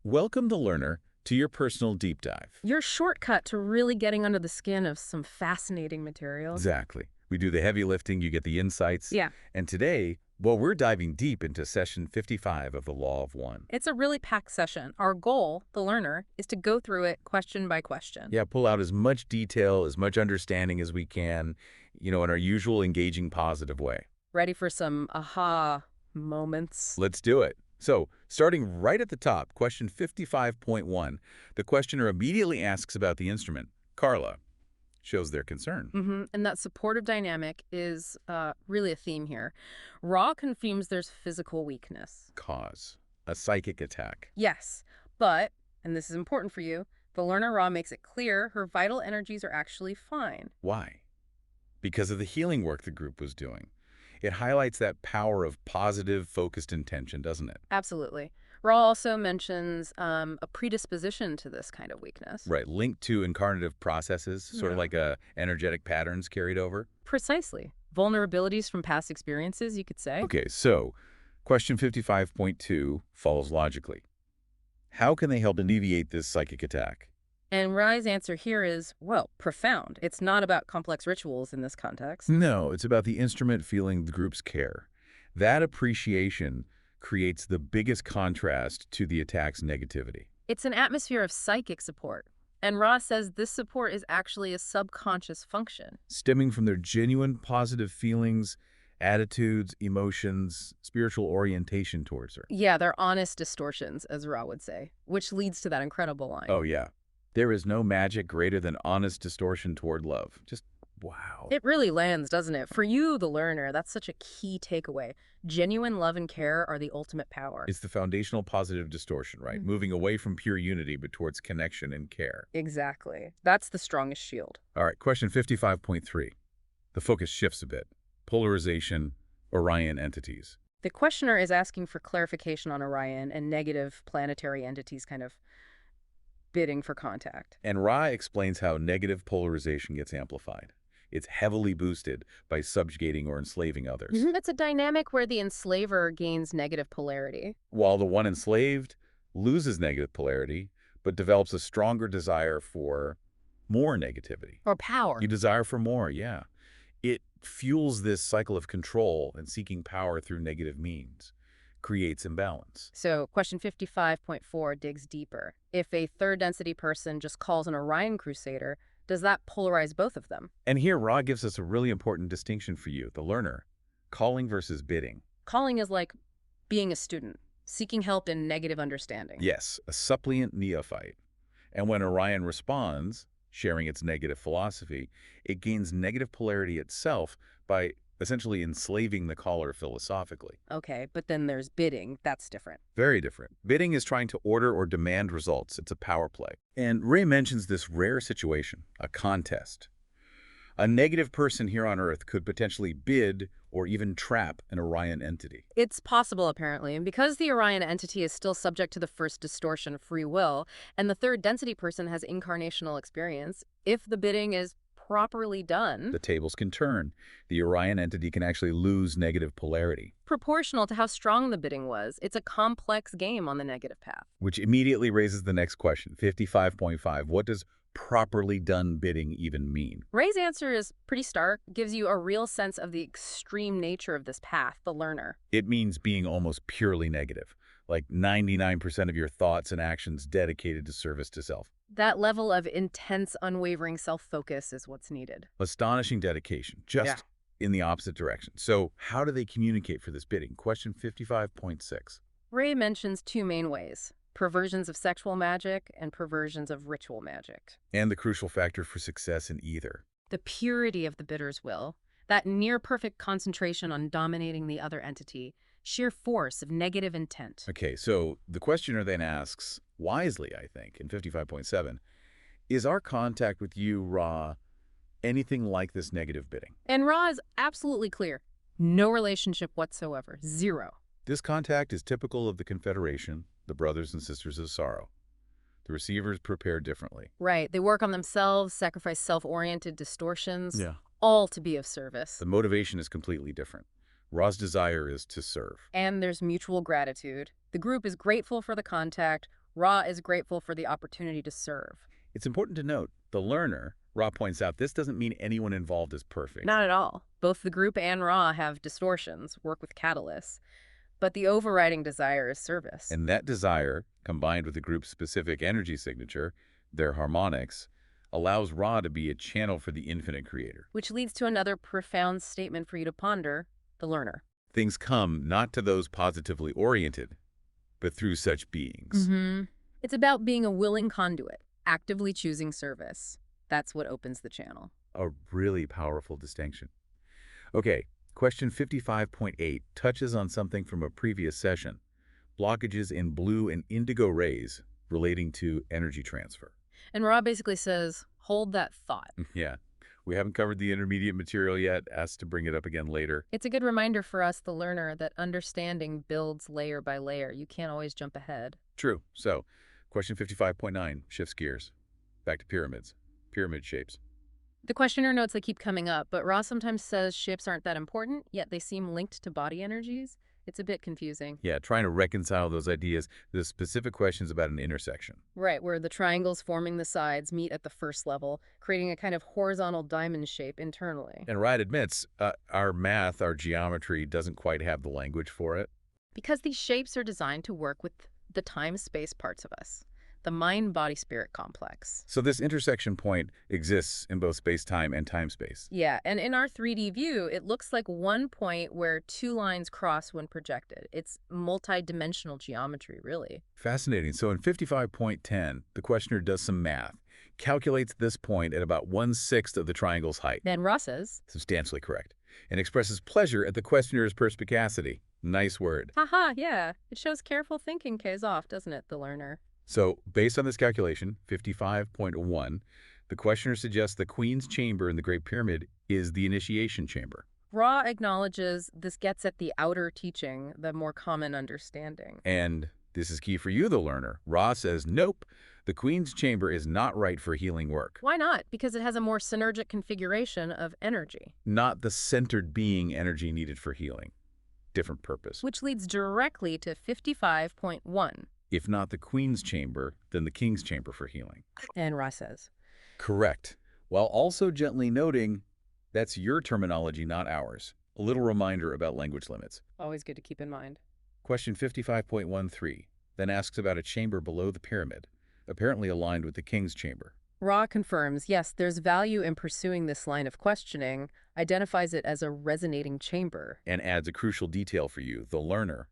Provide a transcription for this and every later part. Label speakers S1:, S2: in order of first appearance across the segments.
S1: Welcome the learner to your personal deep dive.
S2: Your shortcut to really getting under the skin of some fascinating material.
S1: Exactly. We do the heavy lifting, you get the insights.
S2: Yeah,
S1: And today, well, we're diving deep into session 55 of the Law of One.
S2: it's a really packed session. Our goal, the learner, is to go through it question by question.
S1: Yeah, pull out as much detail, as much understanding as we can, in our usual engaging positive way.
S2: Ready for some aha moments?
S1: Let's do it. So, starting right at the top, question 55.1, the questioner immediately asks about the instrument. Carla shows their concern.
S2: And that supportive dynamic is really a theme here. Ra confirms there's physical weakness.
S1: Cause a psychic attack.
S2: Yes, but, and this is important for you, the learner Ra makes it clear her vital energies are actually fine.
S1: Why? Because of the healing work the group was doing. It highlights that power of positive, focused intention, doesn't it?
S2: Absolutely. Ra also mentions a predisposition to this kind of weakness.
S1: Right, linked to incarnative processes, sort of
S2: Yeah.
S1: like energetic patterns carried over.
S2: Precisely. Vulnerabilities from past experiences, you could say.
S1: Okay, so question 55.2 follows logically. How can they help alleviate this psychic attack?
S2: And Rai's answer here is, well, profound. It's not about complex rituals in this context.
S1: No, it's about the instrument feeling the group's care. That appreciation creates the biggest contrast to the attack's negativity.
S2: It's an atmosphere of psychic support. And Ra says this support is actually a subconscious function.
S1: Stemming from their genuine positive feelings, attitudes, emotions, spiritual orientation towards her.
S2: Yeah, they're honest distortions, as Ra would say, which leads to that incredible line.
S1: Oh, yeah. There is no magic greater than honest distortion toward love. Just, wow.
S2: It really lands, doesn't it? For you, the learner, that's such a key takeaway. Genuine love and care are the ultimate power.
S1: It's the foundational positive distortion, right?
S2: Mhm.
S1: Moving away from pure unity, but towards connection and care.
S2: Exactly. That's the strongest shield.
S1: All right, question 55.3. The focus shifts a bit. Polarization, Orion entities.
S2: The questioner is asking for clarification on Orion and negative planetary entities kind of bidding for contact.
S1: And Ra explains how negative polarization gets amplified. It's heavily boosted by subjugating or enslaving others,
S2: It's a dynamic where the enslaver gains negative polarity.
S1: while the one enslaved loses negative polarity, but develops a stronger desire for more negativity.
S2: Or power.
S1: You desire for more, yeah. It fuels this cycle of control and seeking power through negative means, creates imbalance.
S2: So question 55.4 digs deeper. If a third density person just calls an Orion crusader, does that polarize both of them?
S1: And here, Ra gives us a really important distinction for you, the learner. Calling versus bidding.
S2: Calling is like being a student, seeking help in negative understanding.
S1: Yes, a suppliant neophyte. And when Orion responds, sharing its negative philosophy, it gains negative polarity itself by essentially enslaving the caller philosophically.
S2: Okay, but then there's bidding. That's different.
S1: Very different. Bidding is trying to order or demand results. It's a power play. And Ray mentions this rare situation, a contest. A negative person here on Earth could potentially bid or even trap an Orion entity.
S2: It's possible, apparently, and because the Orion entity is still subject to the first distortion of free will, and the third density person has incarnational experience, if the bidding is properly done,
S1: The tables can turn. The Orion entity can actually lose negative polarity,
S2: proportional to how strong the bidding was, it's a complex game on the negative path.
S1: which immediately raises the next question, 55.5. What does properly done bidding even mean?
S2: Ray's answer is pretty stark, gives you a real sense of the extreme nature of this path, the learner.
S1: It means being almost purely negative, like 99% of your thoughts and actions dedicated to service to self.
S2: That level of intense, unwavering self-focus is what's needed.
S1: Astonishing dedication, just in the opposite direction. So how do they communicate for this bidding? Question 55.6.
S2: Ray mentions two main ways: perversions of sexual magic and perversions of ritual magic.
S1: And the crucial factor for success in either.
S2: The purity of the bidder's will, that near-perfect concentration on dominating the other entity, sheer force of negative intent.
S1: Okay, so the questioner then asks, wisely, I think, in 55.7, is our contact with you, Ra, anything like this negative bidding?
S2: And Ra is absolutely clear. No relationship whatsoever. Zero.
S1: This contact is typical of the Confederation, the brothers and sisters of sorrow. The receivers prepare differently.
S2: Right. They work on themselves, sacrifice self-oriented distortions,
S1: Yeah.
S2: all to be of service.
S1: The motivation is completely different. Ra's desire is to serve.
S2: And there's mutual gratitude. The group is grateful for the contact. Ra is grateful for the opportunity to serve.
S1: It's important to note, the learner, Ra points out, this doesn't mean anyone involved is perfect.
S2: Not at all. Both the group and Ra have distortions, work with catalysts, but the overriding desire is service.
S1: And that desire, combined with the group's specific energy signature, their harmonics, allows Ra to be a channel for the infinite creator.
S2: Which leads to another profound statement for you to ponder, the learner.
S1: Things come not to those positively oriented, but through such beings.
S2: It's about being a willing conduit, actively choosing service. That's what opens the channel.
S1: A really powerful distinction. Okay, question 55.8 touches on something from a previous session, blockages in blue and indigo rays relating to energy transfer.
S2: And Ra basically says, hold that thought.
S1: Yeah, we haven't covered the intermediate material yet, asked to bring it up again later.
S2: It's a good reminder for us, the learner, that understanding builds layer by layer. You can't always jump ahead.
S1: True. So, question 55.9 shifts gears. Back to pyramids. Pyramid shapes.
S2: The questioner notes they keep coming up, but Ra sometimes says shapes aren't that important, yet they seem linked to body energies. It's a bit confusing.
S1: Yeah, trying to reconcile those ideas to the specific questions about an intersection.
S2: Right, where the triangles forming the sides meet at the first level, creating a kind of horizontal diamond shape internally.
S1: And Wright admits, our math, our geometry doesn't quite have the language for it.
S2: Because these shapes are designed to work with the time-space parts of us, the mind-body-spirit complex.
S1: So this intersection point exists in both space-time and time-space.
S2: Yeah, and in our 3D view, it looks like one point where two lines cross when projected. It's multi-dimensional geometry, really.
S1: Fascinating. So in 55.10, the questioner does some math, calculates this point at about 1/6 of the triangle's height.
S2: Then Ra says,
S1: Substantially correct. And expresses pleasure at the questioner's perspicacity. Nice word.
S2: haha, yeah. It shows careful thinking pays off, doesn't it, the learner?
S1: So, based on this calculation, 55.1, the questioner suggests the Queen's Chamber in the Great Pyramid is the initiation chamber.
S2: Ra acknowledges this gets at the outer teaching, the more common understanding.
S1: And this is key for you, the learner. Ra says, nope, the Queen's Chamber is not right for healing work.
S2: Why not? Because it has a more synergic configuration of energy.
S1: Not the centered being energy needed for healing. Different purpose.
S2: Which leads directly to 55.1.
S1: If not the Queen's Chamber, then the King's Chamber for healing.
S2: And Ra says,
S1: Correct. While also gently noting, that's your terminology, not ours. A little reminder about language limits.
S2: always good to keep in mind.
S1: Question 55.13 then asks about a chamber below the pyramid, apparently aligned with the King's Chamber.
S2: Ra confirms, yes, there's value in pursuing this line of questioning, identifies it as a resonating chamber.
S1: And adds a crucial detail for you, the learner.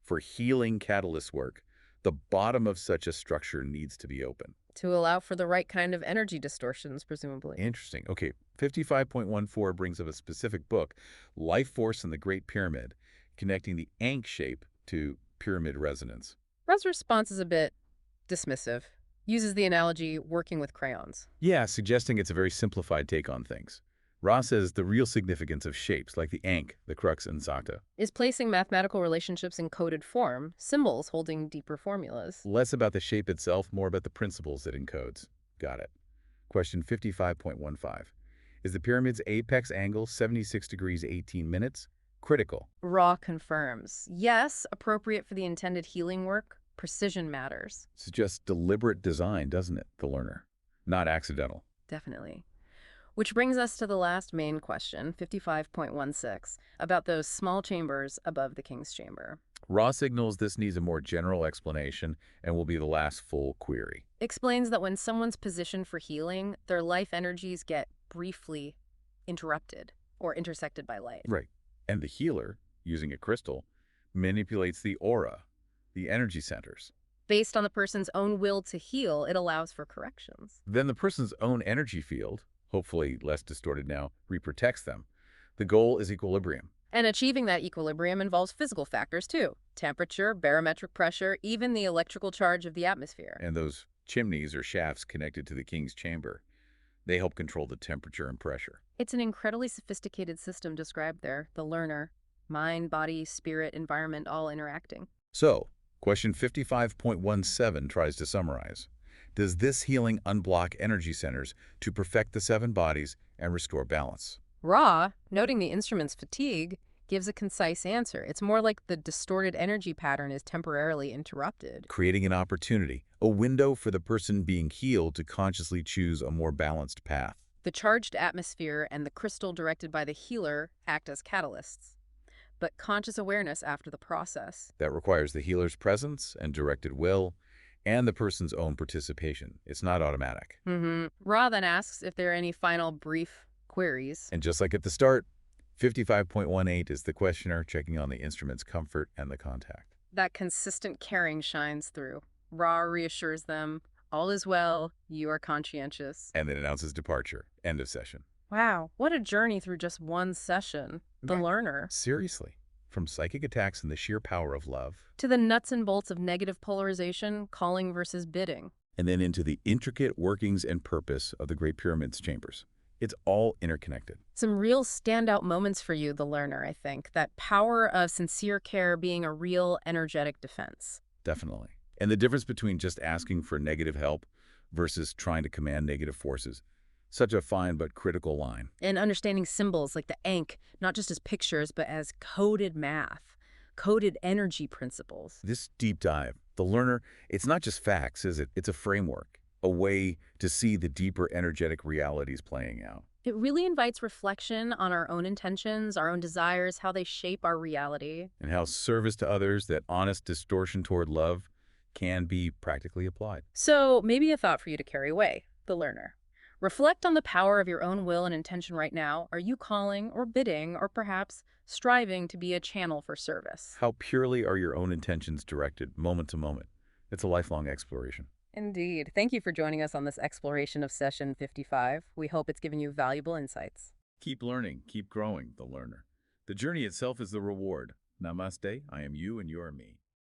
S1: For healing catalyst work, the bottom of such a structure needs to be open.
S2: To allow for the right kind of energy distortions, presumably.
S1: Interesting. Okay, 55.14 brings up a specific book, Life Force in the Great Pyramid, connecting the Ankh shape to pyramid resonance.
S2: Ra's response is a bit dismissive. Uses the analogy working with crayons.
S1: Yeah, suggesting it's a very simplified take on things. Ra says the real significance of shapes like the Ankh, the Crux, and Sakta.
S2: Is placing mathematical relationships in coded form, symbols holding deeper formulas.
S1: Less about the shape itself, more about the principles it encodes. Got it. Question 55.15. Is the pyramid's apex angle 76 degrees 18 minutes? Critical.
S2: Ra confirms, yes, appropriate for the intended healing work. Precision matters.
S1: Suggests deliberate design, doesn't it, the learner? Not accidental.
S2: Definitely. Which brings us to the last main question, 55.16, about those small chambers above the King's Chamber.
S1: Ra signals this needs a more general explanation and will be the last full query.
S2: Explains that when someone's positioned for healing, their life energies get briefly interrupted or intersected by light.
S1: Right. And the healer, using a crystal, manipulates the aura, the energy centers.
S2: Based on the person's own will to heal, it allows for corrections.
S1: Then the person's own energy field, hopefully less distorted now, reprotects them. The goal is equilibrium.
S2: And achieving that equilibrium involves physical factors too. Temperature, barometric pressure, even the electrical charge of the atmosphere.
S1: And those chimneys or shafts connected to the King's Chamber, they help control the temperature and pressure.
S2: It's an incredibly sophisticated system described there, the learner. Mind, body, spirit, environment all interacting.
S1: So, question 55.17 tries to summarize. Does this healing unblock energy centers to perfect the 7 bodies and restore balance?
S2: Ra, noting the instrument's fatigue, gives a concise answer. It's more like the distorted energy pattern is temporarily interrupted.
S1: Creating an opportunity, a window for the person being healed to consciously choose a more balanced path.
S2: The charged atmosphere and the crystal directed by the healer act as catalysts, but conscious awareness after the process.
S1: That requires the healer's presence and directed will, and the person's own participation. It's not automatic.
S2: Ra then asks if there are any final brief queries.
S1: And just like at the start, 55.18 is the questioner checking on the instrument's comfort and the contact.
S2: That consistent caring shines through. Ra reassures them, all is well, you are conscientious.
S1: And then announces departure. End of session.
S2: Wow, what a journey through just one session. The learner.
S1: Seriously. From psychic attacks and the sheer power of love,
S2: To the nuts and bolts of negative polarization, calling versus bidding.
S1: and then into the intricate workings and purpose of the Great Pyramid's chambers. It's all interconnected.
S2: Some real standout moments for you, the learner, I think. That power of sincere care being a real energetic defense.
S1: Definitely. And the difference between just asking for negative help versus trying to command negative forces. Such a fine but critical line.
S2: And understanding symbols like the Ankh, not just as pictures, but as coded math, coded energy principles.
S1: This deep dive, the learner, it's not just facts, is it? It's a framework, a way to see the deeper energetic realities playing out.
S2: It really invites reflection on our own intentions, our own desires, how they shape our reality.
S1: And how service to others, that honest distortion toward love, can be practically applied.
S2: So maybe a thought for you to carry away, the learner. Reflect on the power of your own will and intention right now. Are you calling or bidding or perhaps striving to be a channel for service?
S1: How purely are your own intentions directed, moment to moment? It's a lifelong exploration.
S2: Indeed. Thank you for joining us on this exploration of session 55. We hope it's given you valuable insights.
S1: Keep learning, keep growing, the learner. The journey itself is the reward. Namaste, I am you and you are me.